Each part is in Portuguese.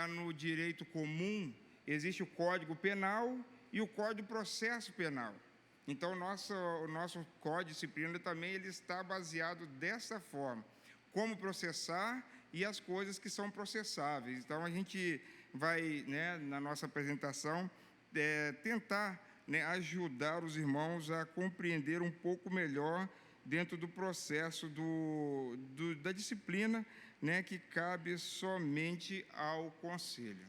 no direito comum, existe o Código Penal e o Código de Processo Penal. Então, o nosso Código de Disciplina também ele está baseado dessa forma, como processar e as coisas que são processáveis. Então, a gente vai, na nossa apresentação, tentar ajudar os irmãos a compreender um pouco melhor dentro do processo da disciplina, que cabe somente ao conselho.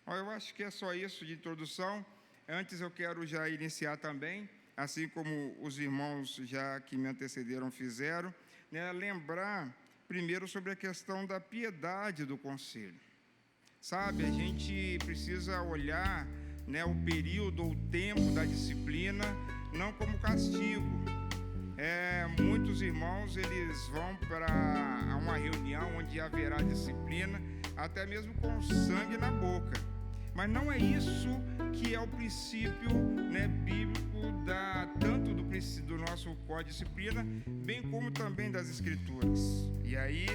Eu acho que é só isso de introdução. Antes eu quero já iniciar também, assim como os irmãos já que me antecederam fizeram, lembrar primeiro sobre a questão da piedade do conselho. Sabe, a gente precisa olhar o período ou o tempo da disciplina não como castigo. Muitos irmãos eles vão para uma reunião onde haverá disciplina, até mesmo com sangue na boca. Mas não é isso que é o princípio bíblico tanto do nosso Código de Disciplina, bem como também das Escrituras. E aí,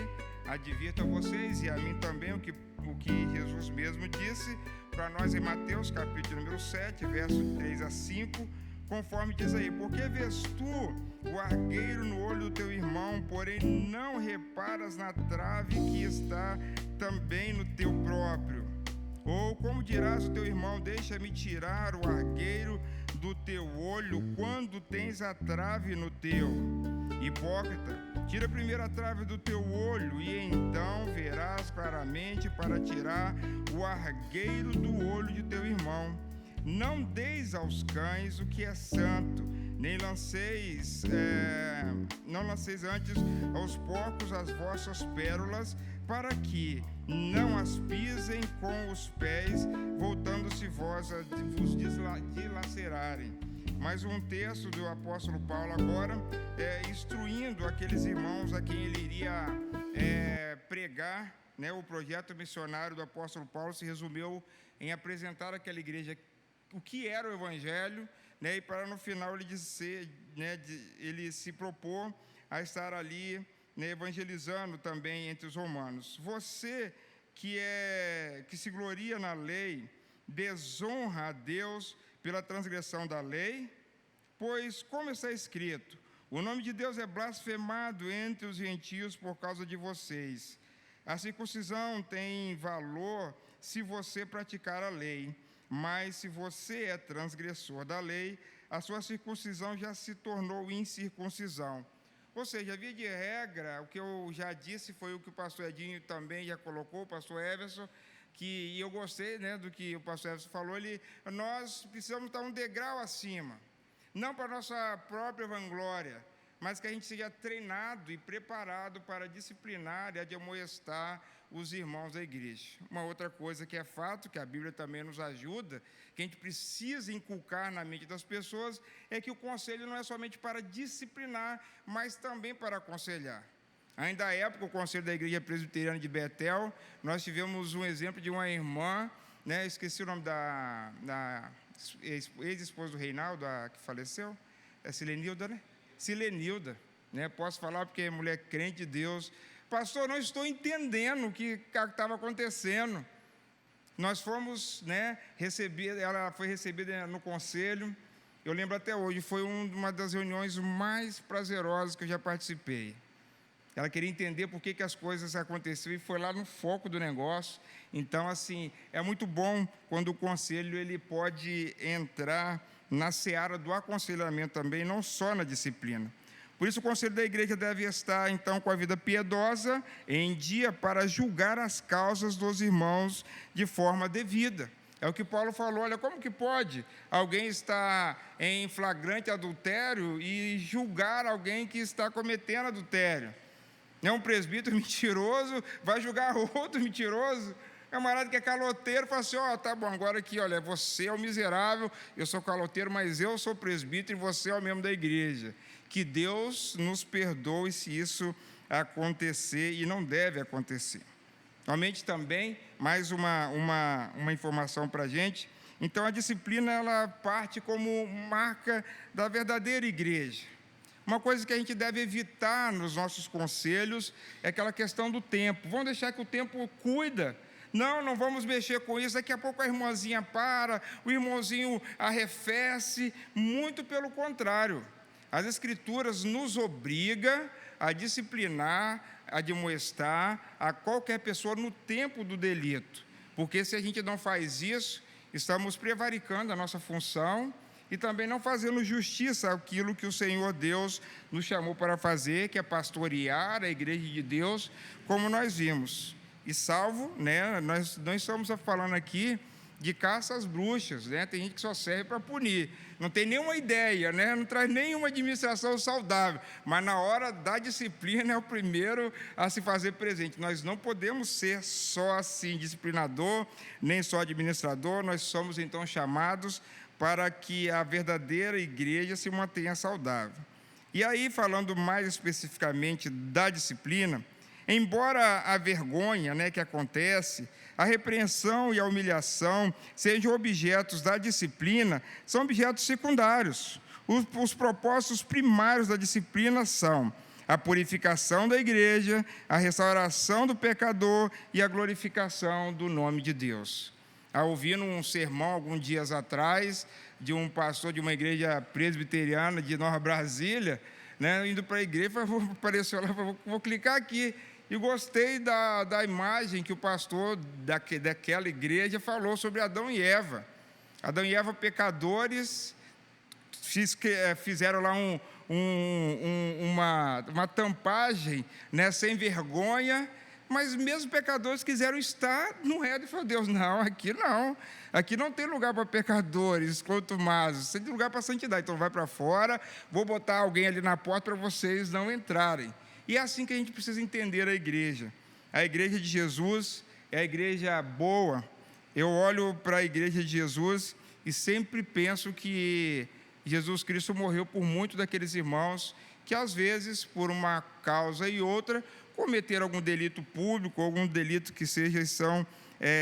advirto a vocês e a mim também o que Jesus mesmo disse para nós em Mateus, capítulo número 7, verso 3 a 5, conforme diz aí: porque vês tu o argueiro no olho do teu irmão, porém não reparas na trave que está também no teu próprio? Ou como dirás ao teu irmão: deixa-me tirar o argueiro do teu olho, quando tens a trave no teu? Hipócrita, tira primeiro a trave do teu olho, e então verás claramente para tirar o argueiro do olho de teu irmão. Não deis aos cães o que é santo, nem não lanceis antes aos porcos as vossas pérolas, para que não as pisem com os pés, voltando-se vós a vos dilacerarem. Mais um texto do apóstolo Paulo agora, instruindo aqueles irmãos a quem ele iria pregar. O projeto missionário do apóstolo Paulo se resumiu em apresentar àquela igreja o que era o Evangelho, e para no final ele dizer, ele se propor a estar ali evangelizando também entre os romanos. Você que se gloria na lei, desonra a Deus pela transgressão da lei? Pois, como está escrito, o nome de Deus é blasfemado entre os gentios por causa de vocês. A circuncisão tem valor se você praticar a lei, mas se você é transgressor da lei, a sua circuncisão já se tornou incircuncisão. Ou seja, via de regra, o que eu já disse foi o que o pastor Edinho também já colocou, o pastor Everson, e eu gostei do que o pastor Everson falou, nós precisamos estar um degrau acima, não para a nossa própria vanglória, mas que a gente seja treinado e preparado para disciplinar e admoestar os irmãos da igreja. Uma outra coisa que é fato, que a Bíblia também nos ajuda, que a gente precisa inculcar na mente das pessoas, é que o conselho não é somente para disciplinar, mas também para aconselhar. Ainda à época, o conselho da Igreja Presbiteriana de Betel, nós tivemos um exemplo de uma irmã, esqueci o nome da ex-esposa do Reinaldo, a que faleceu, é Silenilda, Silenilda, posso falar porque é mulher crente de Deus. Pastor, não estou entendendo o que estava acontecendo. Nós fomos, ela foi recebida no conselho, eu lembro até hoje, foi uma das reuniões mais prazerosas que eu já participei. Ela queria entender por que as coisas aconteciam e foi lá no foco do negócio. Então, assim, é muito bom quando o conselho ele pode entrar na seara do aconselhamento também, não só na disciplina. Por isso, o conselho da igreja deve estar, então, com a vida piedosa em dia para julgar as causas dos irmãos de forma devida. É o que Paulo falou, olha, como que pode alguém estar em flagrante adultério e julgar alguém que está cometendo adultério? Um presbítero mentiroso vai julgar outro mentiroso? Camarada que é caloteiro fala assim, tá bom, agora aqui, olha, você é o miserável, eu sou caloteiro, mas eu sou presbítero e você é o membro da igreja. Que Deus nos perdoe se isso acontecer, e não deve acontecer. Realmente também, mais uma informação para a gente. Então, a disciplina, ela parte como marca da verdadeira igreja. Uma coisa que a gente deve evitar nos nossos conselhos é aquela questão do tempo. Vamos deixar que o tempo cuida Não vamos mexer com isso, daqui a pouco a irmãzinha para, o irmãozinho arrefece. Muito pelo contrário, as Escrituras nos obrigam a disciplinar, a admoestar a qualquer pessoa no tempo do delito, porque se a gente não faz isso, estamos prevaricando a nossa função e também não fazendo justiça àquilo que o Senhor Deus nos chamou para fazer, que é pastorear a igreja de Deus, como nós vimos. E salvo, né, nós não estamos falando aqui de caça às bruxas, né? Tem gente que só serve para punir, não tem nenhuma ideia, né? Não traz nenhuma administração saudável, mas na hora da disciplina é o primeiro a se fazer presente. Nós não podemos ser só assim disciplinador, nem só administrador, nós somos então chamados para que a verdadeira igreja se mantenha saudável. E aí, falando mais especificamente da disciplina, embora a vergonha, né, que acontece, a repreensão e a humilhação sejam objetos da disciplina, são objetos secundários. Os propósitos primários da disciplina são a purificação da igreja, a restauração do pecador e a glorificação do nome de Deus. Ouvindo um sermão, alguns dias atrás, de um pastor de uma igreja presbiteriana de Nova Brasília, né, indo para a igreja, apareceu lá, vou clicar aqui. E gostei da imagem que o pastor daquela igreja falou sobre Adão e Eva. Adão e Eva, pecadores, fizeram lá uma tampagem, né, sem vergonha, mas mesmo pecadores quiseram estar no reino e falou: Deus, não, aqui não tem lugar para pecadores, contumados, tem lugar para santidade, então vai para fora, vou botar alguém ali na porta para vocês não entrarem. E é assim que a gente precisa entender a igreja. A igreja de Jesus é a igreja boa. Eu olho para a igreja de Jesus e sempre penso que Jesus Cristo morreu por muitos daqueles irmãos que, às vezes, por uma causa e outra, cometeram algum delito público, algum delito que são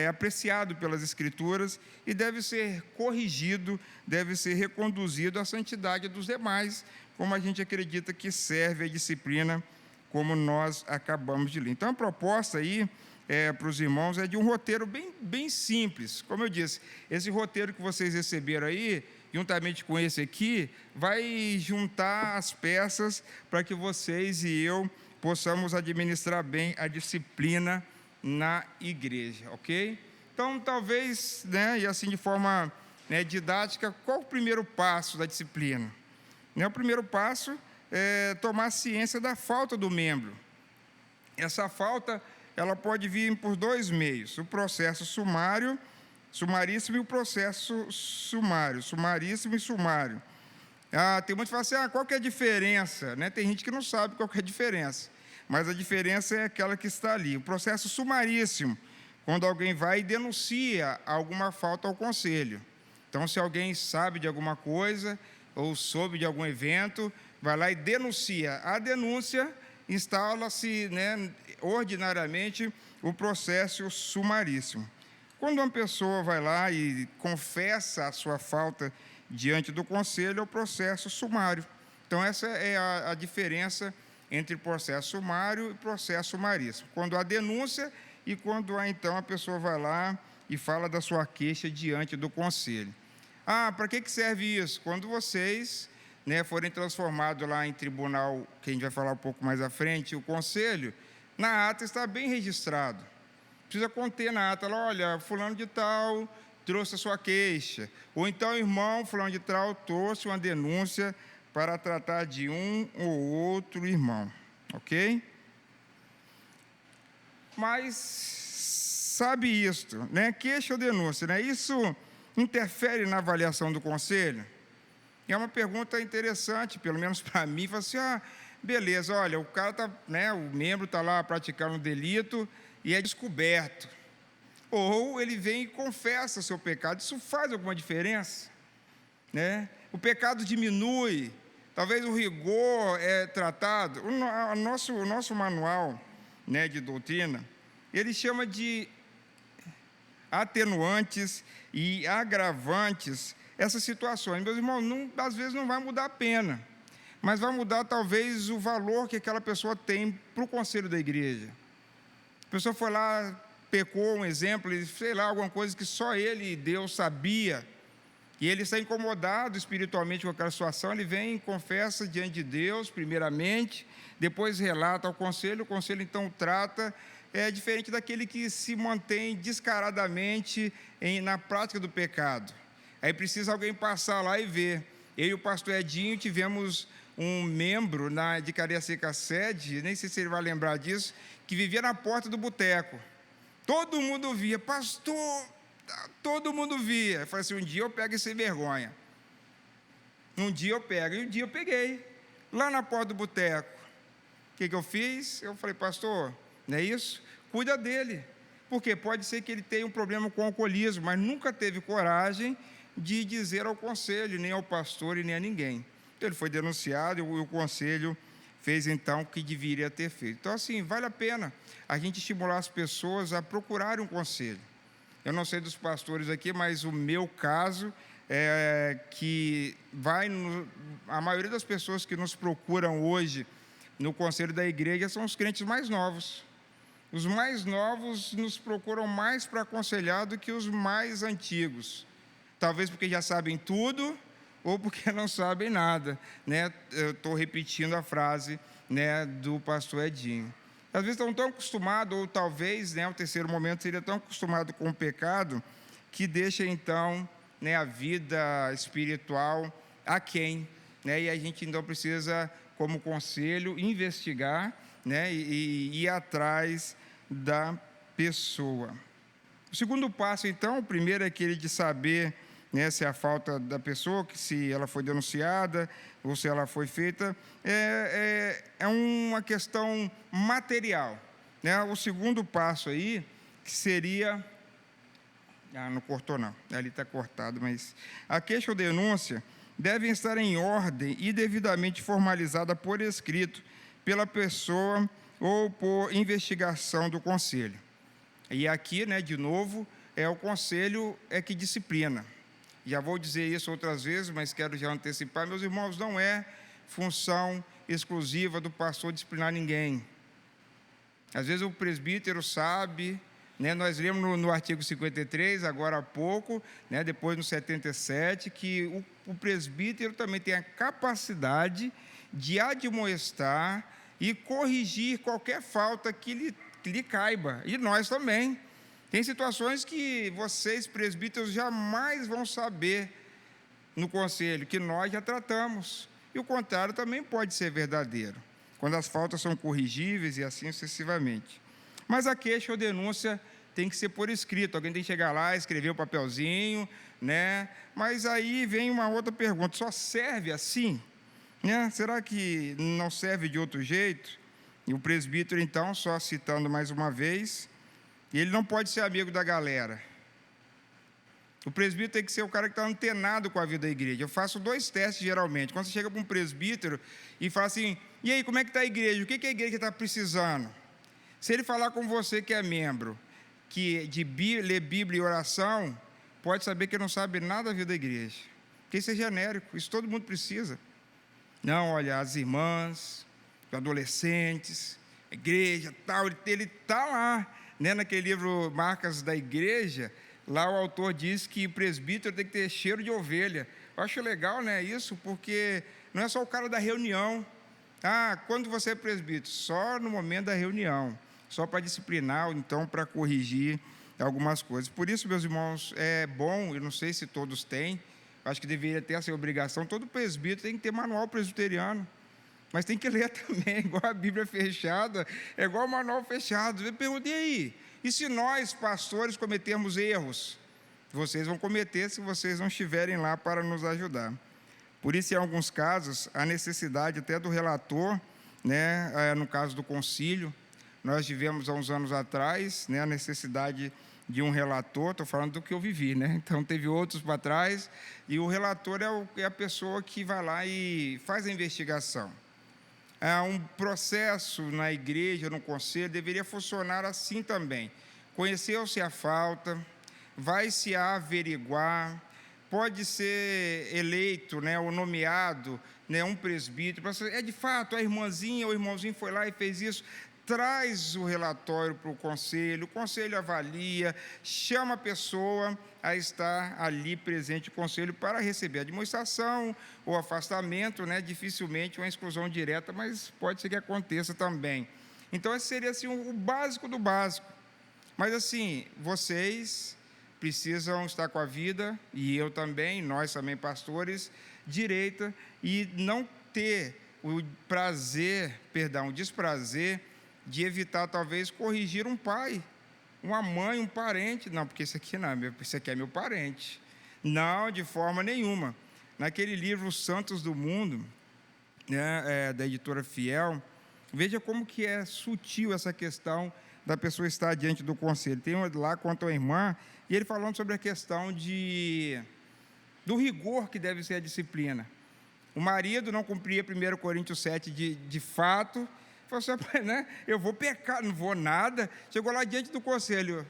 apreciado pelas Escrituras e deve ser corrigido, deve ser reconduzido à santidade dos demais, como a gente acredita que serve a disciplina, como nós acabamos de ler. Então, a proposta aí para os irmãos é de um roteiro bem simples. Como eu disse, esse roteiro que vocês receberam aí, juntamente com esse aqui, vai juntar as peças para que vocês e eu possamos administrar bem a disciplina na igreja, ok? Então, talvez, né, e assim de forma didática, qual o primeiro passo da disciplina? O primeiro passo é tomar ciência da falta do membro. Essa falta, ela pode vir por dois meios: o processo sumaríssimo e o processo sumaríssimo e sumário. Tem muitos que falam assim, qual que é a diferença? Tem gente que não sabe qual que é a diferença, mas a diferença é aquela que está ali. O processo sumaríssimo, quando alguém vai e denuncia alguma falta ao conselho. Então, se alguém sabe de alguma coisa ou soube de algum evento, vai lá e denuncia. A denúncia instala-se, ordinariamente, o processo sumaríssimo. Quando uma pessoa vai lá e confessa a sua falta diante do conselho, é o processo sumário. Então, essa é a diferença entre processo sumário e processo sumaríssimo. Quando há denúncia e quando então a pessoa vai lá e fala da sua queixa diante do conselho. Para que serve isso? Quando vocês forem transformados lá em tribunal, que a gente vai falar um pouco mais à frente, o conselho, na ata está bem registrado. Precisa conter na ata, olha, fulano de tal trouxe a sua queixa, ou então o irmão fulano de tal trouxe uma denúncia para tratar de um ou outro irmão, ok? Mas sabe isto, queixa ou denúncia, isso interfere na avaliação do conselho? É uma pergunta interessante, pelo menos para mim. Fala assim, beleza, olha, o cara o membro está lá praticando um delito e é descoberto. Ou ele vem e confessa seu pecado. Isso faz alguma diferença? O pecado diminui, talvez o rigor é tratado. O nosso manual de doutrina, ele chama de atenuantes e agravantes essas situações. Meus irmãos, às vezes não vai mudar a pena, mas vai mudar talvez o valor que aquela pessoa tem para o conselho da igreja. A pessoa foi lá, pecou, um exemplo, sei lá, alguma coisa que só ele e Deus sabia, e ele está incomodado espiritualmente com aquela situação, ele vem e confessa diante de Deus, primeiramente, depois relata ao conselho, o conselho então trata, diferente daquele que se mantém descaradamente na prática do pecado. Aí precisa alguém passar lá e ver. Eu e o pastor Edinho tivemos um membro de Cariacica Sede, nem sei se ele vai lembrar disso, que vivia na porta do boteco. Todo mundo via, pastor, todo mundo via. Eu falei assim, um dia eu pego sem vergonha. Um dia eu pego, e um dia eu peguei, lá na porta do boteco. O que eu fiz? Eu falei, pastor, não é isso? Cuida dele. Porque pode ser que ele tenha um problema com o alcoolismo, mas nunca teve coragem de dizer ao conselho, nem ao pastor e nem a ninguém. Então, ele foi denunciado e o conselho fez então o que deveria ter feito. Então, assim, vale a pena a gente estimular as pessoas a procurarem um conselho. Eu não sei dos pastores aqui, mas o meu caso é que a maioria das pessoas que nos procuram hoje no conselho da igreja são os crentes mais novos. Os mais novos nos procuram mais para aconselhar do que os mais antigos. Talvez porque já sabem tudo ou porque não sabem nada, né? Eu estou repetindo a frase, né, do pastor Edinho. Às vezes estão tão acostumados, ou talvez, né, o terceiro momento seria tão acostumado com o pecado, que deixa então, né, a vida espiritual aquém, né? E a gente então precisa, como conselho, investigar, né, e ir atrás da pessoa. O segundo passo, então, o primeiro é aquele de saber, né, se a falta da pessoa, que se ela foi denunciada ou se ela foi feita, é uma questão material, né? O segundo passo aí, que seria... não cortou não, ali está cortado, mas a queixa ou denúncia devem estar em ordem e devidamente formalizada por escrito pela pessoa ou por investigação do conselho. E aqui, né, de novo, o conselho que disciplina. Já vou dizer isso outras vezes, mas quero já antecipar, meus irmãos, não é função exclusiva do pastor disciplinar ninguém. Às vezes o presbítero sabe, né, nós lemos no artigo 53, agora há pouco, né, depois no 77, que o presbítero também tem a capacidade de admoestar e corrigir qualquer falta que lhe caiba, e nós também. Tem situações que vocês, presbíteros, jamais vão saber no conselho, que nós já tratamos. E o contrário também pode ser verdadeiro, quando as faltas são corrigíveis e assim sucessivamente. Mas a queixa ou denúncia tem que ser por escrito, alguém tem que chegar lá, escrever o papelzinho, né? Mas aí vem uma outra pergunta, só serve assim? Né? Será que não serve de outro jeito? E o presbítero, então, só citando mais uma vez, ele não pode ser amigo da galera. O presbítero tem que ser o cara que está antenado com a vida da igreja. Eu faço 2 testes, geralmente. Quando você chega para um presbítero e fala assim, e aí, como é que está a igreja? O que a igreja está precisando? Se ele falar com você que é membro, que lê Bíblia e oração, pode saber que não sabe nada da vida da igreja. Porque isso é genérico, isso todo mundo precisa. Não, olha, as irmãs, os adolescentes, a igreja, tal, ele está lá, né, naquele livro Marcas da Igreja, lá o autor diz que presbítero tem que ter cheiro de ovelha. Eu acho legal, né, isso, porque não é só o cara da reunião. Quando você é presbítero? Só no momento da reunião, só para disciplinar, ou então para corrigir algumas coisas. Por isso, meus irmãos, é bom, eu não sei se todos têm, acho que deveria ter essa obrigação, todo presbítero tem que ter manual presbiteriano, mas tem que ler também, igual a Bíblia fechada, é igual o manual fechado. Eu perguntei aí, e se nós, pastores, cometermos erros? Vocês vão cometer se vocês não estiverem lá para nos ajudar. Por isso, em alguns casos, a necessidade até do relator, né, no caso do concílio, nós tivemos há uns anos atrás, né, a necessidade de um relator, estou falando do que eu vivi, né? Então teve outros para trás, e o relator é a pessoa que vai lá e faz a investigação. Um processo na igreja, no conselho, deveria funcionar assim também. Conheceu-se a falta, vai-se averiguar, pode ser eleito, né, ou nomeado, né, um presbítero, de fato, a irmãzinha ou o irmãozinho foi lá e fez isso. traz o relatório para o conselho avalia, chama a pessoa a estar ali presente no conselho para receber a demonstração ou afastamento, né? Dificilmente uma exclusão direta, mas pode ser que aconteça também. Então, esse seria assim, o básico do básico. Mas assim, vocês precisam estar com a vida, e eu também, nós também pastores, direita, e não ter o desprazer de evitar talvez corrigir um pai, uma mãe, um parente. Não, porque esse aqui não, esse aqui é meu parente. Não, de forma nenhuma. Naquele livro Os Santos do Mundo, né, da editora Fiel, veja como que é sutil essa questão da pessoa estar diante do conselho. Tem lá quanto à irmã, e ele falando sobre a questão do rigor que deve ser a disciplina. O marido não cumpria 1 Coríntios 7 de fato, falou assim, né, eu vou pecar, não vou nada. Chegou lá diante do conselho,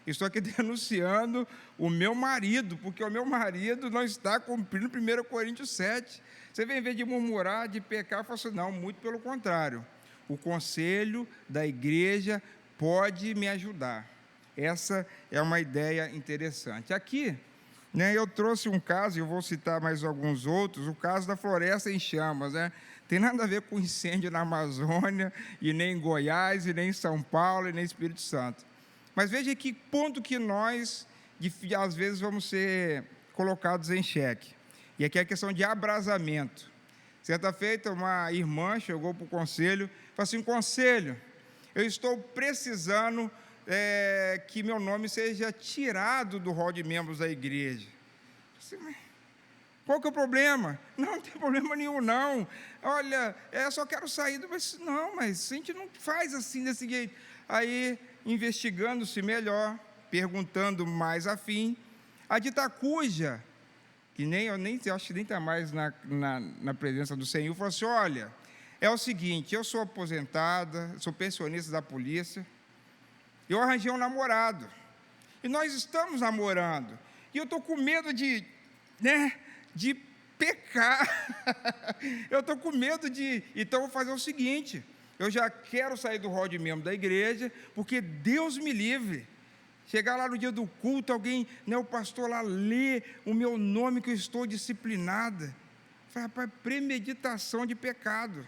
estou aqui denunciando o meu marido, porque o meu marido não está cumprindo 1 Coríntios 7. Você vem, em vez de murmurar, de pecar, fala assim, não, muito pelo contrário. O conselho da igreja pode me ajudar. Essa é uma ideia interessante. Aqui, né, eu trouxe um caso, eu vou citar mais alguns outros, o caso da floresta em chamas, né? Tem nada a ver com incêndio na Amazônia, e nem em Goiás, e nem em São Paulo, e nem em Espírito Santo. Mas veja que ponto que nós, às vezes, vamos ser colocados em xeque. E aqui é a questão de abrasamento. Certa feita, uma irmã chegou para o conselho, falou assim, conselho, eu estou precisando que meu nome seja tirado do rol de membros da igreja. Assim, qual que é o problema? Não tem problema nenhum, não. Olha, eu só quero sair do... Não, mas a gente não faz assim, desse jeito. Aí, investigando-se melhor, perguntando mais afim, a dita cuja, que eu acho que nem está mais na presença do Senhor, falou assim, olha, é o seguinte, eu sou aposentada, sou pensionista da polícia, eu arranjei um namorado, e nós estamos namorando, e eu estou com medo de pecar, eu estou com medo então eu vou fazer o seguinte, eu já quero sair do rol de membro da igreja, porque Deus me livre, chegar lá no dia do culto, alguém, né, o pastor lá lê o meu nome que eu estou disciplinada, fala, rapaz, premeditação de pecado.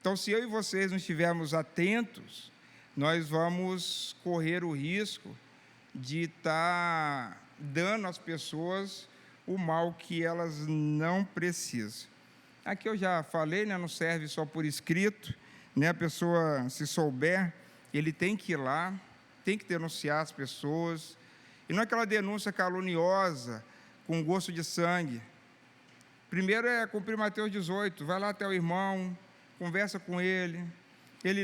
Então, se eu e vocês não estivermos atentos, nós vamos correr o risco de estar dando às pessoas o mal que elas não precisam. Aqui eu já falei, né, não serve só por escrito, né, a pessoa, se souber, ele tem que ir lá, tem que denunciar as pessoas, e não é aquela denúncia caluniosa, com gosto de sangue. Primeiro é cumprir Mateus 18, vai lá até o irmão, conversa com ele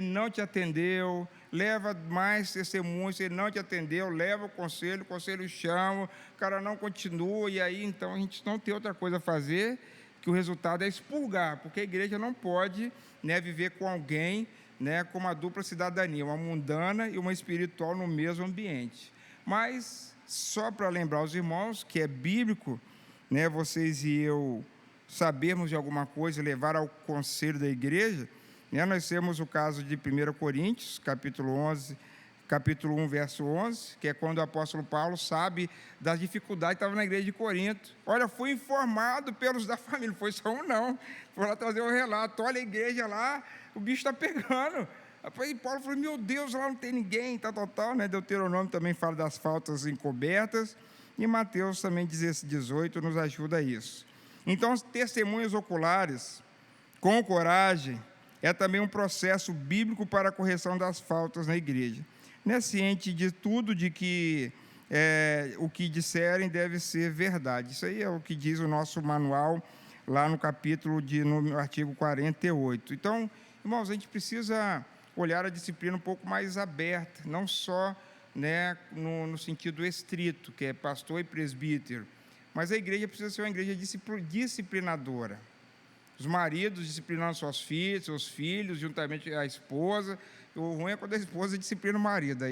não te atendeu, leva mais testemunhos, se ele não te atendeu, leva o conselho chama, o cara não continua, e aí então a gente não tem outra coisa a fazer, que o resultado é expurgar, porque a igreja não pode, né, viver com alguém, né, com uma dupla cidadania, uma mundana e uma espiritual no mesmo ambiente. Mas, só para lembrar os irmãos, que é bíblico, né, vocês e eu sabermos de alguma coisa, levar ao conselho da igreja, né, nós temos o caso de 1 Coríntios, capítulo 1, verso 11, que é quando o apóstolo Paulo sabe das dificuldades que estava na igreja de Corinto. Olha, fui informado pelos da família, não foi só um não, foi lá trazer um relato, olha a igreja lá, o bicho está pegando. Aí Paulo falou, meu Deus, lá não tem ninguém, tal, né? Deuteronômio também fala das faltas encobertas, e Mateus também 18 nos ajuda a isso. Então, os testemunhos oculares, com coragem, é também um processo bíblico para a correção das faltas na igreja. Não é ciente de tudo, de que o que disserem deve ser verdade. Isso aí é o que diz o nosso manual, lá no capítulo, no artigo 48. Então, irmãos, a gente precisa olhar a disciplina um pouco mais aberta, não só, né, no sentido estrito, que é pastor e presbítero, mas a igreja precisa ser uma igreja disciplinadora. Os maridos disciplinando seus filhos, juntamente a esposa. O ruim é quando a esposa disciplina o marido,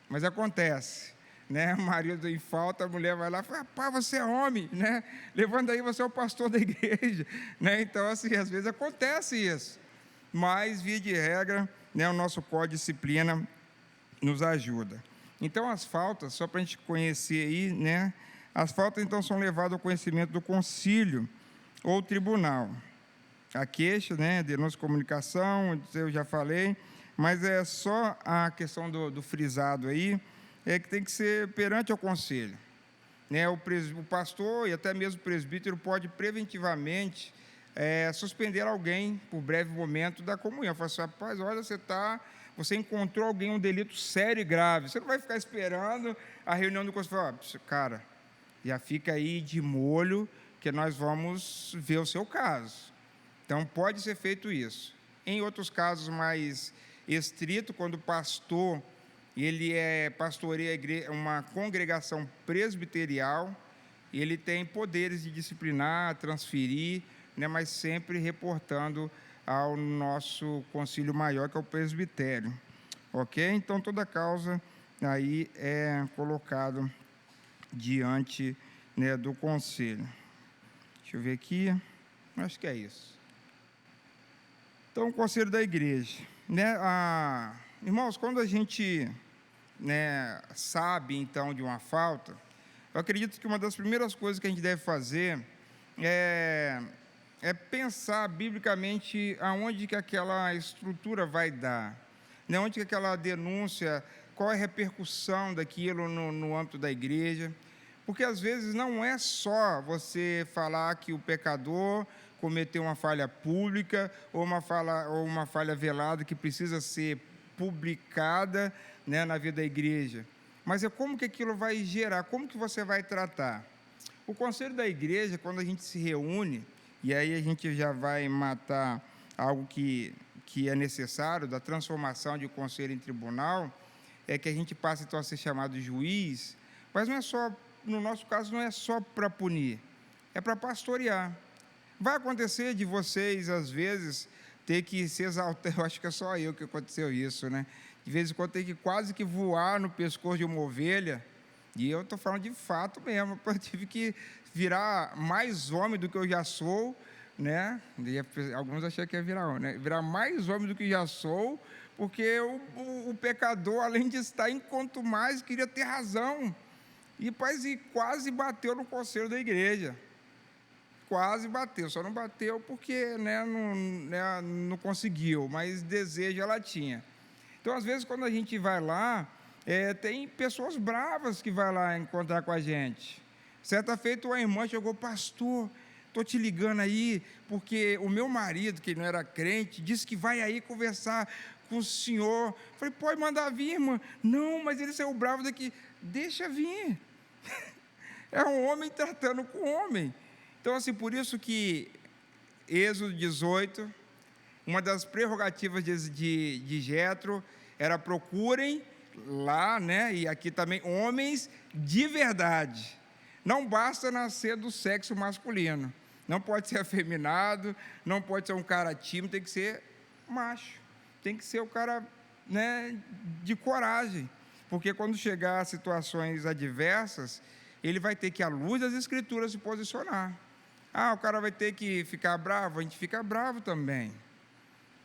mas acontece, né? O marido em falta, a mulher vai lá e fala, rapaz, você é homem, né? Levando aí, você é o pastor da igreja, né? Então, assim, às vezes acontece isso. mas, via de regra, né, o nosso código de disciplina nos ajuda. Então, as faltas, só para a gente conhecer aí, né, as faltas, então, são levadas ao conhecimento do concílio ou tribunal. A queixa, né, denúncia de comunicação, eu já falei, mas é só a questão do frisado aí, é que tem que ser perante ao conselho. Né, o pastor e até mesmo o presbítero pode preventivamente suspender alguém por breve momento da comunhão. Falar assim, rapaz, olha, você encontrou alguém um delito sério e grave. Você não vai ficar esperando a reunião do conselho. Falar, cara, já fica aí de molho que nós vamos ver o seu caso. Então, pode ser feito isso. Em outros casos mais estritos, quando o pastor ele pastoreia uma congregação presbiterial, ele tem poderes de disciplinar, transferir, né, mas sempre reportando ao nosso concílio maior, que é o presbitério. Ok? Então, toda causa aí é colocado diante, né, do conselho. Deixa eu ver aqui. Acho que é isso. Então, o conselho da igreja. Né, irmãos, quando a gente, né, sabe, então, de uma falta, eu acredito que uma das primeiras coisas que a gente deve fazer é pensar biblicamente aonde que aquela estrutura vai dar, né, onde que aquela denúncia, qual é a repercussão daquilo no âmbito da igreja, porque às vezes não é só você falar que o pecador cometeu uma falha pública ou uma falha velada que precisa ser publicada, né, na vida da igreja, mas é como que aquilo vai gerar, como que você vai tratar. O conselho da igreja, quando a gente se reúne, e aí a gente já vai matar algo que é necessário, da transformação de conselho em tribunal, é que a gente passa então a ser chamado de juiz, mas não é só, no nosso caso, não é só para punir, é para pastorear. Vai acontecer de vocês, às vezes, ter que se exaltar, eu acho que é só eu que aconteceu isso, né? De vez em quando tem que quase que voar no pescoço de uma ovelha, e eu estou falando de fato mesmo, eu tive que virar mais homem do que eu já sou, né? E alguns acharam que ia virar homem, né? Virar mais homem do que já sou, porque o pecador, além de estar em quanto mais, queria ter razão. E quase bateu no conselho da igreja. Quase bateu, só não bateu porque, né, não conseguiu, mas desejo ela tinha. Então, às vezes, quando a gente vai lá, tem pessoas bravas que vai lá encontrar com a gente. Certa feita, uma irmã chegou, pastor, estou te ligando aí, porque o meu marido, que não era crente, disse que vai aí conversar com o senhor. Falei, pode mandar vir, irmã. Não, mas ele saiu bravo daqui. Deixa vir. É um homem tratando com homem. Então, assim, por isso que Êxodo 18, uma das prerrogativas de Jetro era procurem lá, né, e aqui também, homens de verdade. Não basta nascer do sexo masculino. Não pode ser afeminado, não pode ser um cara tímido, tem que ser macho. Tem que ser o cara, né, de coragem. Porque quando chegar a situações adversas, ele vai ter que, à luz das Escrituras, se posicionar. O cara vai ter que ficar bravo, a gente fica bravo também.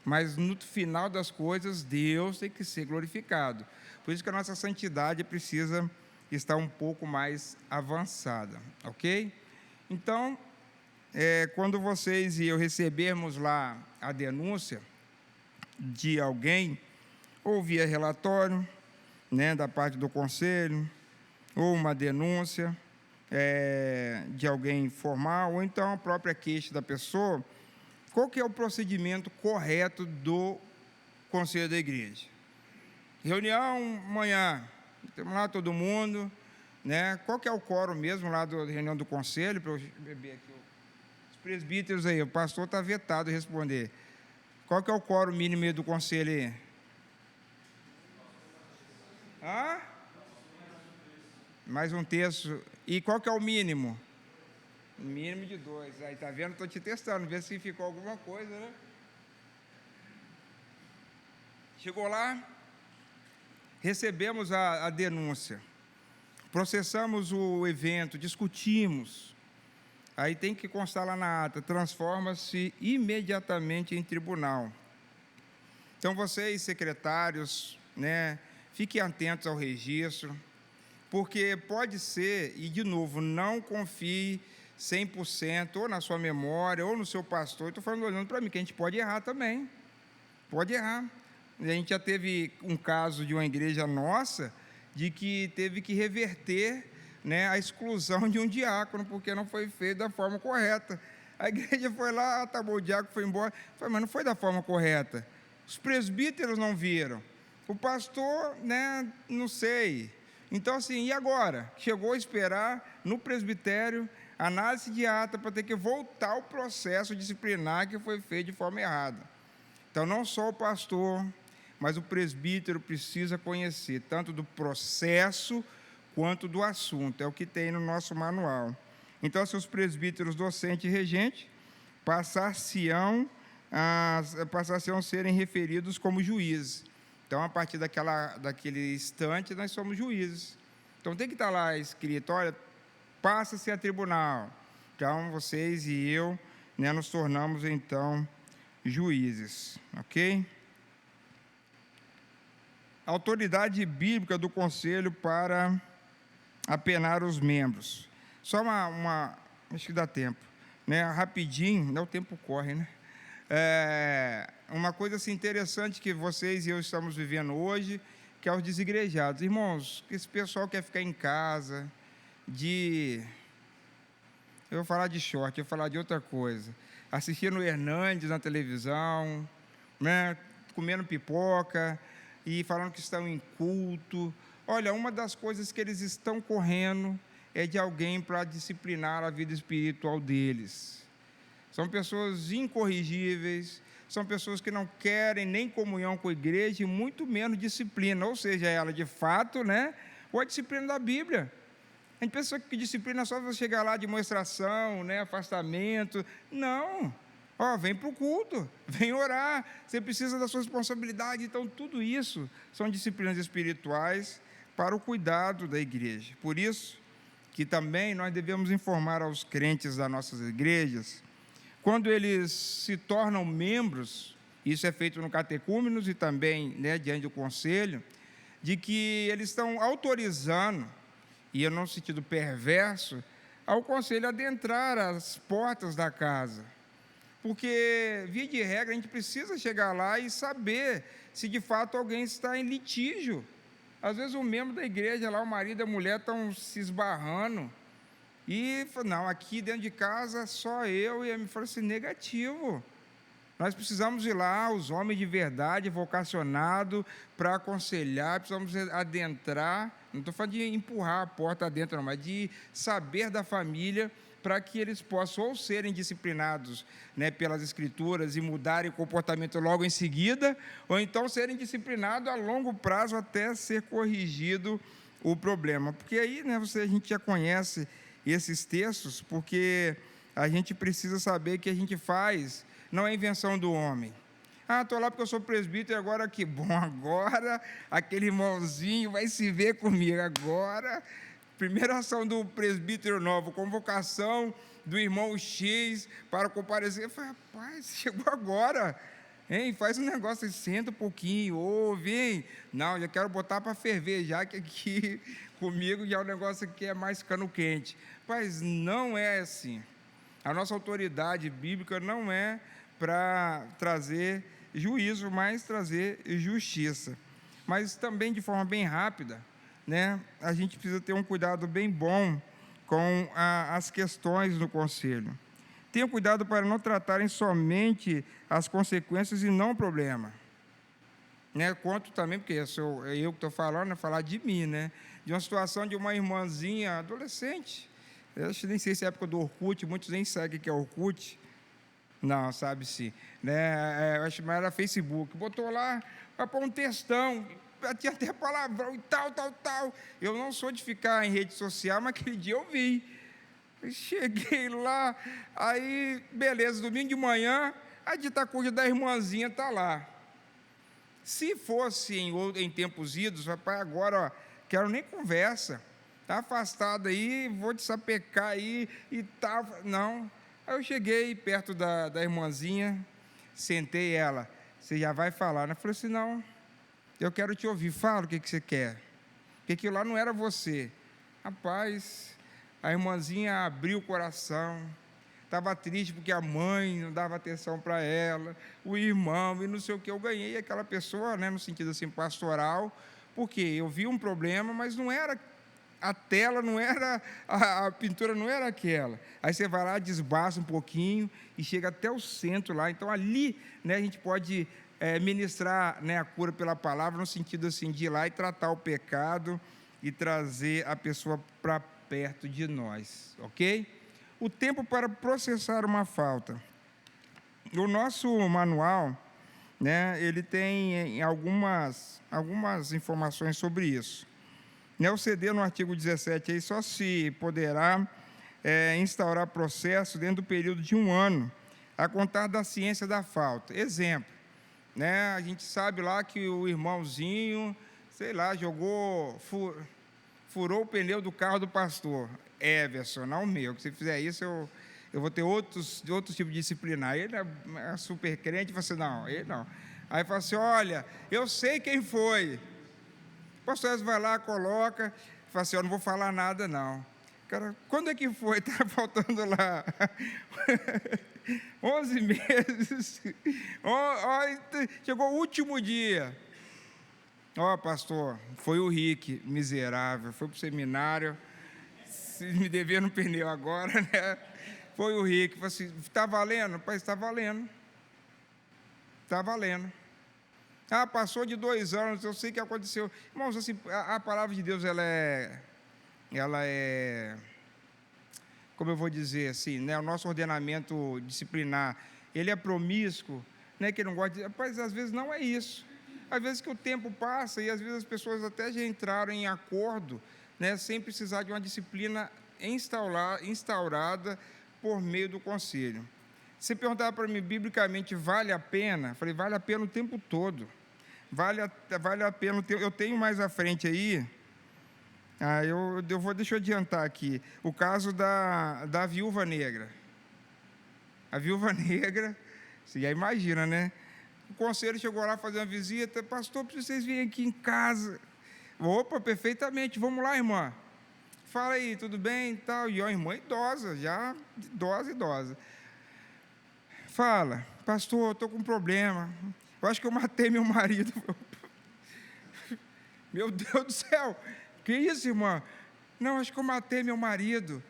Mas no final das coisas, Deus tem que ser glorificado. Por isso que a nossa santidade precisa estar um pouco mais avançada, ok? Então, quando vocês e eu recebermos lá a denúncia de alguém, ou via relatório, né, da parte do conselho, ou uma denúncia de alguém formal, ou então a própria queixa da pessoa, qual que é o procedimento correto do conselho da igreja? Reunião amanhã, temos lá todo mundo, né? Qual que é o quórum mesmo lá da reunião do conselho, para eu beber aqui, os presbíteros aí, o pastor está vetado responder. Qual que é o quórum mínimo do conselho aí? Mais um terço. E qual que é o mínimo? Mínimo de 2. Aí, tá vendo? Estou te testando, ver se ficou alguma coisa, né? Chegou lá, recebemos a denúncia, processamos o evento, discutimos. Aí tem que constar lá na ata, transforma-se imediatamente em tribunal. Então, vocês, secretários, né, fiquem atentos ao registro, porque pode ser, e de novo, não confie 100% ou na sua memória ou no seu pastor. Estou falando olhando para mim, que a gente pode errar também. Pode errar. A gente já teve um caso de uma igreja nossa, de que teve que reverter, né, a exclusão de um diácono, porque não foi feito da forma correta. A igreja foi lá, tá bom, o diácono foi embora. Falei, mas não foi da forma correta. Os presbíteros não viram. O pastor, né, não sei. Então, assim, e agora? Chegou a esperar no presbitério, análise de ata, para ter que voltar ao processo disciplinar que foi feito de forma errada. Então, não só o pastor, mas o presbítero precisa conhecer tanto do processo quanto do assunto. É o que tem no nosso manual. Então, se os presbíteros docente e regente passar-se-ão a serem referidos como juízes. Então, a partir daquele instante, nós somos juízes. Então, tem que estar lá escrito, olha, passa-se a tribunal. Então, vocês e eu, né, nos tornamos, então, juízes. Ok? Autoridade bíblica do conselho para apenar os membros. Só acho que dá tempo, né? Rapidinho, não, o tempo corre, né? Uma coisa assim, interessante que vocês e eu estamos vivendo hoje, que é os desigrejados. Irmãos, esse pessoal quer ficar em casa, eu vou falar de short, eu vou falar de outra coisa, assistindo o Hernandes na televisão, né? Comendo pipoca e falando que estão em culto. Olha, uma das coisas que eles estão correndo é de alguém para disciplinar a vida espiritual deles. São pessoas incorrigíveis, são pessoas que não querem nem comunhão com a igreja e muito menos disciplina, ou seja, ela de fato, né, ou a disciplina da Bíblia. A gente pensa que disciplina é só você chegar lá de demonstração, né, afastamento. Não. Vem para o culto, vem orar, você precisa da sua responsabilidade. Então, tudo isso são disciplinas espirituais para o cuidado da igreja. Por isso que também nós devemos informar aos crentes das nossas igrejas, quando eles se tornam membros, isso é feito no catecúmenos e também, né, diante do conselho, de que eles estão autorizando, e no sentido perverso, ao conselho adentrar as portas da casa. Porque, via de regra, a gente precisa chegar lá e saber se de fato alguém está em litígio. Às vezes, um membro da igreja, lá, o marido e a mulher estão se esbarrando. E, não, aqui dentro de casa, só eu. E ele me falou assim, negativo. Nós precisamos ir lá, os homens de verdade, vocacionados, para aconselhar, precisamos adentrar. Não estou falando de empurrar a porta adentro, não, mas de saber da família, para que eles possam ou serem disciplinados, né, pelas Escrituras e mudarem o comportamento logo em seguida, ou então serem disciplinados a longo prazo até ser corrigido o problema. Porque aí, né, a gente já conhece esses textos, porque a gente precisa saber que a gente faz, não é invenção do homem. Estou lá porque eu sou presbítero, agora que bom, agora aquele irmãozinho vai se ver comigo, agora... Primeira ação do presbítero novo, convocação do irmão X para comparecer. Eu falei, rapaz, chegou agora, hein? Faz um negócio, senta um pouquinho, ouve, hein? Não, já quero botar para ferver, já que aqui comigo já é um negócio que é mais cano quente. Mas não é assim. A nossa autoridade bíblica não é para trazer juízo, mas trazer justiça. Mas também de forma bem rápida, né, a gente precisa ter um cuidado bem bom com as questões do conselho. Tenha cuidado para não tratarem somente as consequências e não o problema. Né, conto também, porque eu que estou falando, é falar de mim, né, de uma situação de uma irmãzinha adolescente. Eu nem sei se é época do Orkut, muitos nem sabem o que é Orkut. Não, sabe-se. Né, eu acho que era Facebook. Botou lá para pôr um textão, tinha até palavrão e tal. Eu não sou de ficar em rede social, mas aquele dia eu vi. Eu cheguei lá, aí, beleza, domingo de manhã, a dita cuja da irmãzinha está lá. Se fosse em tempos idos, rapaz, agora, quero nem conversa. Está afastado aí, vou te sapecar aí e tal. Não. Aí eu cheguei perto da irmãzinha, sentei ela. você já vai falar, né? Eu falei assim, não, eu quero te ouvir, fala o que você quer. Porque aquilo lá não era você. Rapaz, a irmãzinha abriu o coração, estava triste porque a mãe não dava atenção para ela, o irmão e não sei o que. Eu ganhei aquela pessoa, né, no sentido assim, pastoral, porque eu vi um problema, mas não era a tela, não era, a pintura não era aquela. Aí você vai lá, desbaça um pouquinho e chega até o centro lá. Então ali, né, a gente pode ministrar, né, a cura pela palavra, no sentido assim, de ir lá e tratar o pecado e trazer a pessoa para perto de nós, ok? O tempo para processar uma falta. O nosso manual, né, ele tem algumas informações sobre isso. O CD, no artigo 17, aí só se poderá instaurar processo dentro do período de 1 ano, a contar da ciência da falta. Exemplo, né, a gente sabe lá que o irmãozinho, sei lá, furou o pneu do carro do pastor Everson, não o meu, que se fizer isso eu vou ter outros tipos de disciplinar. Ele é super crente, você não, ele não. Aí fala assim, olha, eu sei quem foi. O pastor Everson vai lá, coloca, fala assim, eu não vou falar nada não. Cara, quando é que foi? Está faltando lá 11 meses. Chegou o último dia. Pastor, foi o Rick, miserável, foi para o seminário, se me devendo um pneu agora, né? Foi o Rick, falou assim, está valendo? Pai, está valendo. Está valendo. Passou de 2 anos, eu sei o que aconteceu. Irmãos, assim, a palavra de Deus, ela é, como eu vou dizer assim, né? O nosso ordenamento disciplinar, ele é promíscuo, né? Que não gosta de... Rapaz, às vezes não é isso. Às vezes que o tempo passa e às vezes as pessoas até já entraram em acordo, né, sem precisar de uma disciplina instaurada por meio do conselho. Se perguntar para mim, biblicamente, vale a pena? Eu falei, vale a pena o tempo todo. Vale a pena o tempo. Eu tenho mais à frente aí, deixa eu adiantar aqui, o caso da viúva negra. A viúva negra, você já imagina, né? O conselho chegou lá fazer uma visita, pastor, preciso vocês virem aqui em casa. Opa, perfeitamente, vamos lá, irmã. Fala aí, tudo bem e tal. E a irmã idosa, já idosa. Fala, pastor, eu estou com um problema. Eu acho que eu matei meu marido. Meu Deus do céu, que isso, irmã? Não, acho que eu matei meu marido.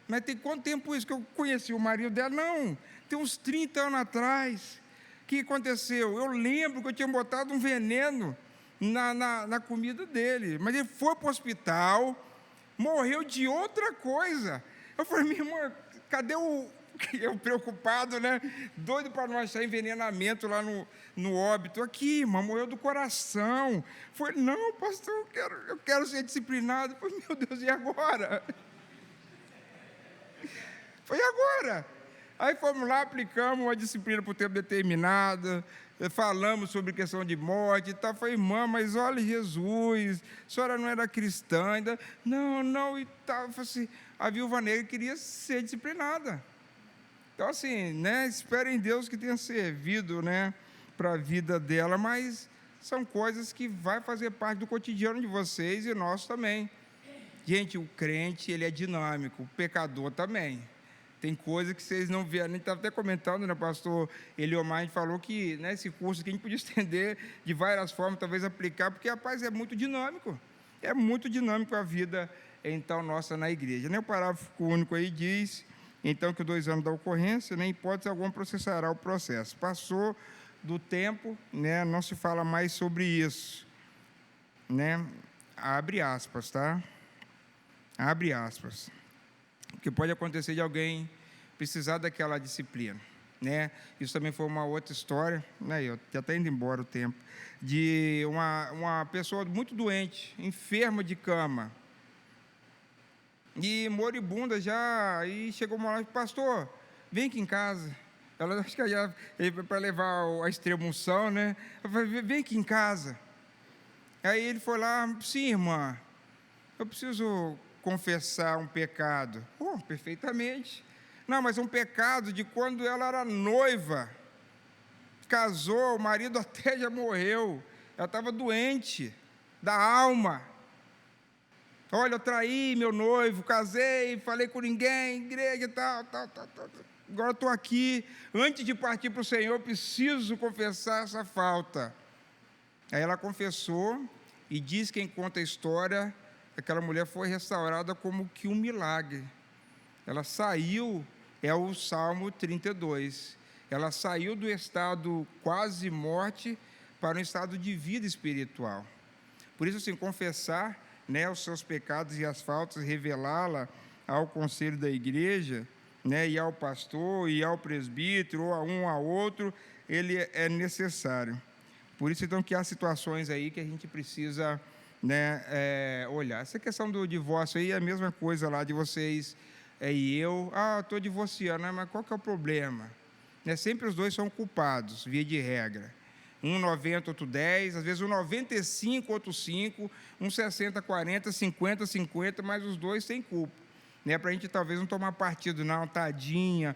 Mas tem quanto tempo isso que eu conheci o marido dela? Não, tem uns 30 anos atrás. O que aconteceu? Eu lembro que eu tinha botado um veneno na comida dele, mas ele foi para o hospital, morreu de outra coisa. Eu falei, minha irmã, cadê o... Eu preocupado, né? Doido para não achar envenenamento lá no óbito. Aqui, irmã, morreu do coração. Foi, não, pastor, eu quero ser disciplinado. Foi, meu Deus, e agora? Foi agora. Aí fomos lá, aplicamos uma disciplina por tempo determinado, falamos sobre questão de morte e tal. Falei, irmã, mas olha Jesus, a senhora não era cristã ainda? Não, e tal. Falei assim, a viúva negra queria ser disciplinada. Então, assim, né, espero em Deus que tenha servido, né, para a vida dela, mas são coisas que vai fazer parte do cotidiano de vocês e nosso também. Gente, o crente, ele é dinâmico, o pecador também. Tem coisa que vocês não vêem, a gente estava até comentando, né, pastor Eliomar, a gente falou que, né, esse curso aqui a gente podia estender de várias formas, talvez aplicar, porque, rapaz, é muito dinâmico a vida, então, nossa na igreja. Né? O parágrafo único aí diz, então, que 2 anos da ocorrência, nem hipótese alguma processará o processo. Passou do tempo, né, não se fala mais sobre isso, né? Abre aspas, tá? Abre aspas. Porque pode acontecer de alguém precisar daquela disciplina, né? Isso também foi uma outra história, né? Eu já está indo embora o tempo, de uma pessoa muito doente, enferma de cama, e moribunda já, e chegou uma hora, pastor, vem aqui em casa. Ela, acho que já para levar a extrema-unção, né? Eu falei, vem aqui em casa. Aí ele foi lá, sim, irmã, eu preciso confessar um pecado. Perfeitamente. Não, mas um pecado de quando ela era noiva. casou, o marido até já morreu, ela estava doente da alma. Olha, eu traí meu noivo, casei, falei com ninguém, igreja, tal. Agora estou aqui, antes de partir para o Senhor, preciso confessar essa falta. Aí ela confessou, e diz quem conta a história, aquela mulher foi restaurada como que um milagre. Ela saiu, é o Salmo 32, ela saiu do estado quase morte para um estado de vida espiritual. Por isso, assim, confessar, né, os seus pecados e as faltas, revelá-la ao conselho da igreja, né, e ao pastor, e ao presbítero, ou a um a outro, ele é necessário. Por isso, então, que há situações aí que a gente precisa, né, olhar. Essa questão do divórcio aí é a mesma coisa lá de vocês e eu. Estou divorciando, mas qual que é o problema? Né, sempre os dois são culpados, via de regra. Um 90, outro 10, às vezes um 95, outro 5, um 60, 40, 50, 50, mas os dois têm culpa. Né, para a gente talvez não tomar partido, não, tadinha,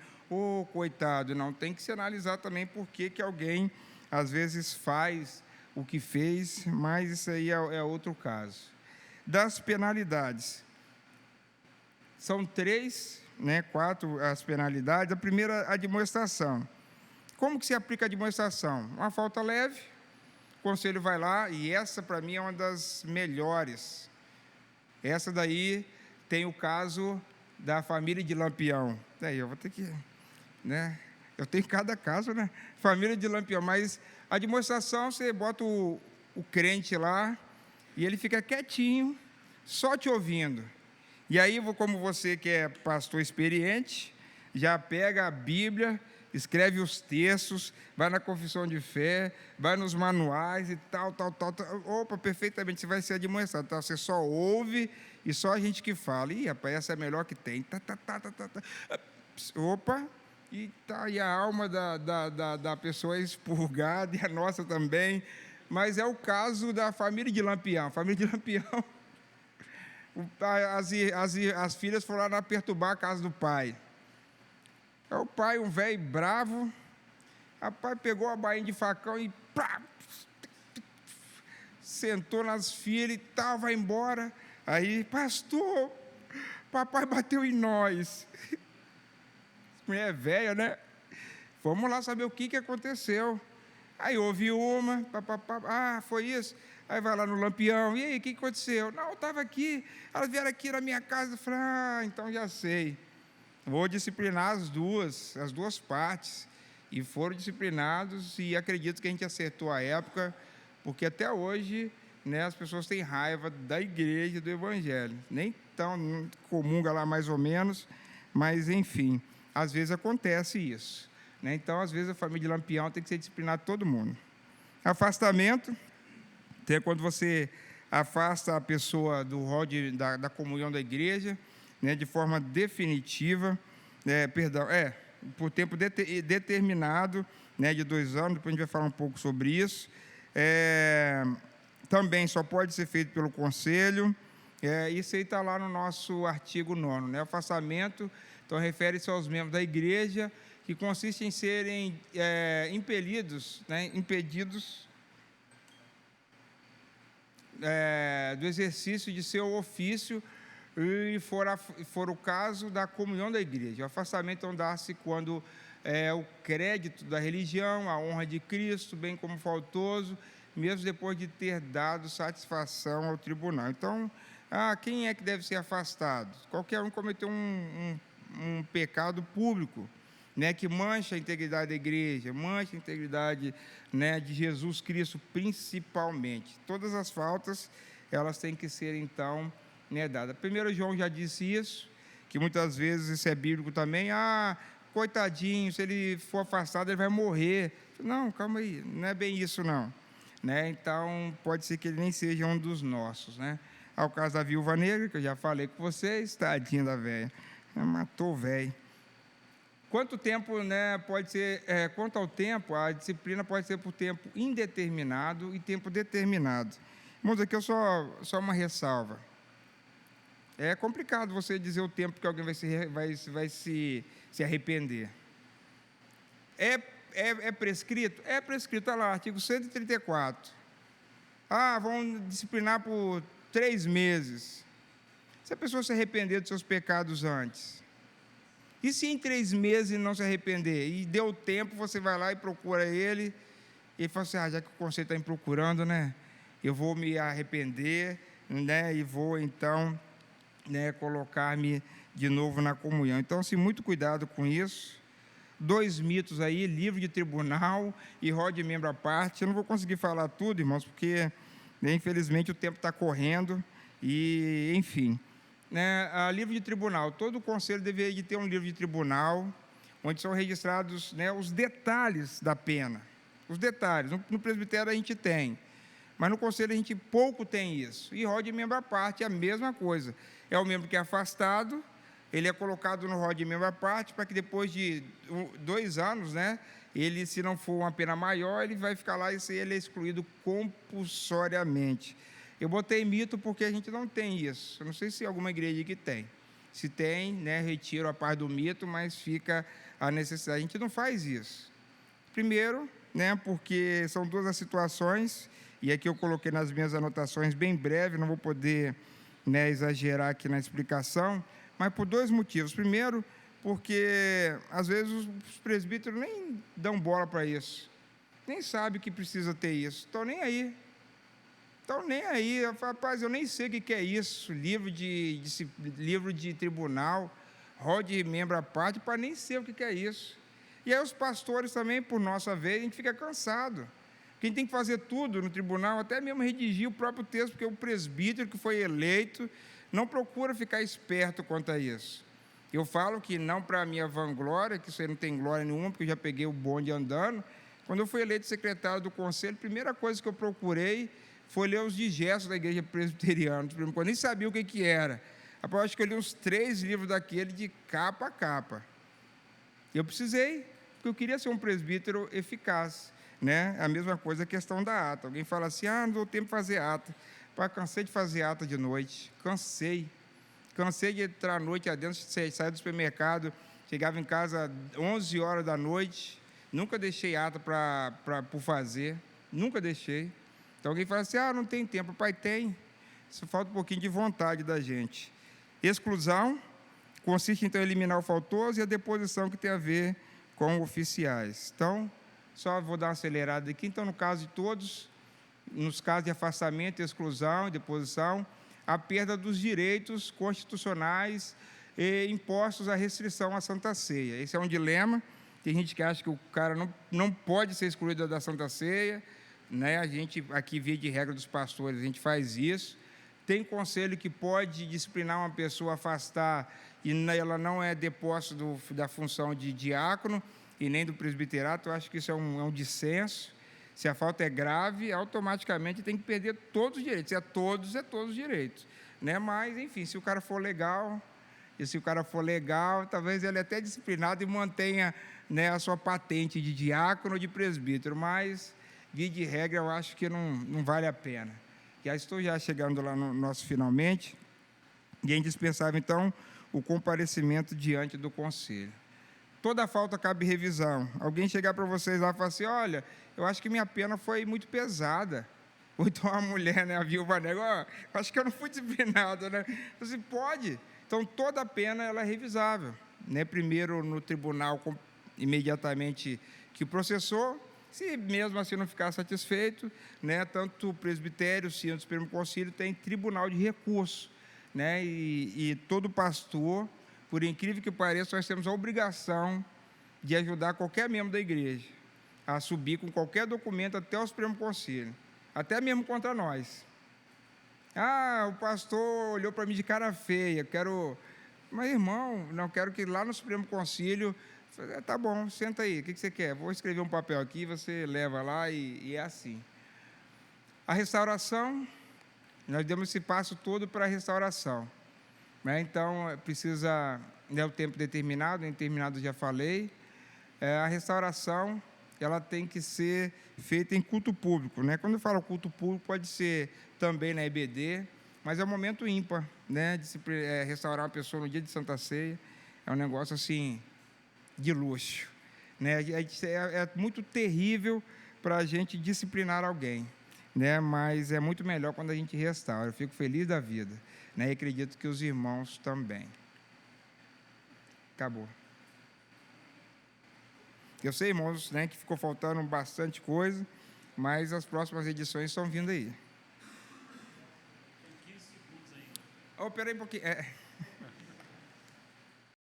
coitado, não. Tem que se analisar também por que alguém, às vezes, faz o que fez, mas isso aí é outro caso. Das penalidades. São 3, né, 4 as penalidades. A primeira, a admoestação. Como que se aplica a admoestação? Uma falta leve, o conselho vai lá, e essa para mim é uma das melhores. Essa daí tem o caso da família de Lampião. Daí eu vou ter que, né? Eu tenho cada caso, né? Família de Lampião, mas a admoestação, você bota o crente lá, e ele fica quietinho, só te ouvindo. E aí, como você que é pastor experiente, já pega a Bíblia, escreve os textos, vai na confissão de fé, vai nos manuais e tal. Opa, perfeitamente, você vai ser admoestado. Então, você só ouve e só a gente que fala. Ih, rapaz, essa é a melhor que tem. Opa, e a alma da pessoa é expurgada, e a nossa também. Mas é o caso da família de Lampião. A família de Lampião, as filhas foram lá perturbar a casa do pai. O pai, um velho bravo, rapaz, pegou a bainha de facão e sentou nas filhas e tal, vai embora. Aí, pastor, papai bateu em nós. Mulher velha, né? Vamos lá saber o que aconteceu. Aí houve uma, foi isso. Aí vai lá no Lampião, e aí, o que aconteceu? Não, eu estava aqui, elas vieram aqui na minha casa. Eu falei, então já sei. Vou disciplinar as duas partes. E foram disciplinados, e acredito que a gente acertou a época, porque até hoje, né, as pessoas têm raiva da igreja, do evangelho. Nem tão comunga lá mais ou menos, mas enfim, às vezes acontece isso. Né? Então, às vezes a família de Lampião tem que ser disciplinada todo mundo. Afastamento, é quando você afasta a pessoa do rol da comunhão da igreja, né, de forma definitiva, por tempo determinado, né, de 2 anos, depois a gente vai falar um pouco sobre isso. Também só pode ser feito pelo conselho, isso aí está lá no nosso artigo 9º, né, afastamento, então refere-se aos membros da igreja, que consiste em serem impedidos do exercício de seu ofício, e for o caso da comunhão da igreja. O afastamento então dá-se quando o crédito da religião, a honra de Cristo, bem como faltoso, mesmo depois de ter dado satisfação ao tribunal. Então, quem é que deve ser afastado? Qualquer um cometeu um pecado público, né, que mancha a integridade da igreja, mancha a integridade, né, de Jesus Cristo, principalmente. Todas as faltas, elas têm que ser, então, né, dadas. 1 João já disse isso, que muitas vezes isso é bíblico também. Coitadinho, se ele for afastado, ele vai morrer. Não, calma aí, não é bem isso, não. Né? Então, pode ser que ele nem seja um dos nossos. Né? Ao caso da viúva negra, que eu já falei com vocês, tadinha da velha. Matou o velho. Quanto tempo, né, pode ser, quanto ao tempo, a disciplina pode ser por tempo indeterminado e tempo determinado. Irmãos, aqui só uma ressalva. É complicado você dizer o tempo que alguém vai se arrepender. É é prescrito? É prescrito, olha lá, artigo 134. Vão disciplinar por 3 meses. Se a pessoa se arrepender dos seus pecados antes, e se em 3 meses não se arrepender, e deu tempo, você vai lá e procura ele, e fala assim, já que o conselho está me procurando, né, eu vou me arrepender, né, e vou então, né, colocar-me de novo na comunhão. Então, assim, muito cuidado com isso. 2 mitos aí, livro de tribunal e rol de membro à parte. Eu não vou conseguir falar tudo, irmãos, porque, né, infelizmente, o tempo está correndo, e, enfim, né, livro de tribunal. Todo conselho deveria de ter um livro de tribunal, onde são registrados, né, os detalhes da pena. Os detalhes. No presbitério a gente tem, mas no conselho a gente pouco tem isso. E rol de membro à parte é a mesma coisa. É o membro que é afastado, ele é colocado no rol de membro à parte, para que depois de 2 anos, né, ele, se não for uma pena maior, ele vai ficar lá e ele é excluído compulsoriamente. Eu botei mito porque a gente não tem isso. Eu não sei se alguma igreja que tem. Se tem, né, retiro a parte do mito, mas fica a necessidade. A gente não faz isso. Primeiro, né, porque são 2 as situações, e aqui eu coloquei nas minhas anotações bem breve, não vou poder, né, exagerar aqui na explicação, mas por 2 motivos. Primeiro, porque às vezes os presbíteros nem dão bola para isso, nem sabem que precisa ter isso, estão nem aí. Eu falo, rapaz, eu nem sei o que é isso, livro de tribunal, rol de membro à parte, para nem sei o que é isso. E aí os pastores também, por nossa vez, a gente fica cansado. Porque a gente tem que fazer tudo no tribunal, até mesmo redigir o próprio texto, porque o presbítero que foi eleito não procura ficar esperto quanto a isso. Eu falo que não para a minha vanglória, que isso aí não tem glória nenhuma, porque eu já peguei o bonde andando. Quando eu fui eleito secretário do conselho, a primeira coisa que eu procurei foi ler os digestos da igreja presbiteriana, eu nem sabia o que era. Rapaz, eu acho que eu li uns 3 livros daquele de capa a capa. Eu precisei, porque eu queria ser um presbítero eficaz, né? A mesma coisa a questão da ata. Alguém fala assim, não dou tempo de fazer ata. Pai, cansei de fazer ata de noite, cansei de entrar à noite adentro, sair do supermercado, chegava em casa 11 horas da noite, nunca deixei ata por fazer, nunca deixei. Então alguém fala assim, não tem tempo. Pai, tem, só falta um pouquinho de vontade da gente. Exclusão consiste então em eliminar o faltoso, e a deposição que tem a ver com oficiais. Então, só vou dar uma acelerada aqui. Então, no caso de todos, nos casos de afastamento, exclusão e deposição, a perda dos direitos constitucionais e impostos à restrição à Santa Ceia. Esse é um dilema. Tem gente que acha que o cara não pode ser excluído da Santa Ceia, né? A gente, aqui, via de regra dos pastores, a gente faz isso. Tem conselho que pode disciplinar uma pessoa, afastar, e ela não é depósito da função de diácono e nem do presbiterato. Eu acho que isso é um dissenso. Se a falta é grave, automaticamente tem que perder todos os direitos. É todos os direitos, né? Mas, enfim, se o cara for legal, talvez ele até disciplinado e mantenha, né, a sua patente de diácono ou de presbítero, mas, via de regra, eu acho que não vale a pena. Já estou chegando lá no nosso finalmente, e é indispensável, então, o comparecimento diante do conselho. Toda falta cabe revisão. Alguém chegar para vocês lá e falar assim, olha, eu acho que minha pena foi muito pesada. Ou então a mulher, né, a viúva negra, acho que eu não fui disciplinado, né? Você pode. Então, toda pena ela é revisável, né? Primeiro no tribunal, imediatamente que processou. Se mesmo assim não ficar satisfeito, né, tanto o presbitério, o Sínodo, o Supremo Conselho tem tribunal de recurso, né? E todo pastor, por incrível que pareça, nós temos a obrigação de ajudar qualquer membro da igreja a subir com qualquer documento até o Supremo Conselho, até mesmo contra nós. O pastor olhou para mim de cara feia, mas irmão, não quero que lá no Supremo Conselho, tá bom, senta aí, o que você quer? Vou escrever um papel aqui, você leva lá e é assim. A restauração, nós demos esse passo todo para a restauração. Então, precisa, né, o tempo determinado, indeterminado já falei. A restauração, ela tem que ser feita em culto público, né? Quando eu falo culto público, pode ser também na EBD, mas é um momento ímpar, né, de se restaurar uma pessoa no dia de Santa Ceia. É um negócio assim de luxo, né? É muito terrível para a gente disciplinar alguém, né? Mas é muito melhor quando a gente restaura. Eu fico feliz da vida, né? E acredito que os irmãos também. Acabou. Eu sei, irmãos, né, que ficou faltando bastante coisa, mas as próximas edições estão vindo aí. 15 segundos ainda. Oh, peraí um pouquinho.